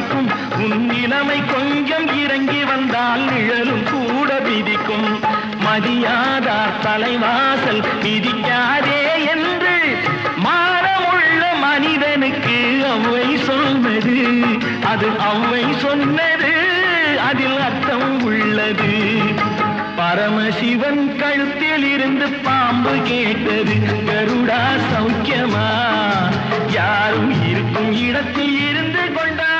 மதிக்கும் உன் நிலைமை கொஞ்சம் இறங்கி வந்தால் நிழலும் கூட விதிக்கும் மதியாதார் தலைவாசல் மிதிக்காதே என்று மானமுள்ள மனிதனுக்கு அவ்வை சொன்னது அது அவ்வை சொன்னது அதில் அர்த்தம் உள்ளது பரமசிவன் கழுத்தில் இருந்து பாம்பு கேட்டது கருடா சௌக்கியமா யாரும் இருக்கும் இடத்தில் இருந்து கொண்டார்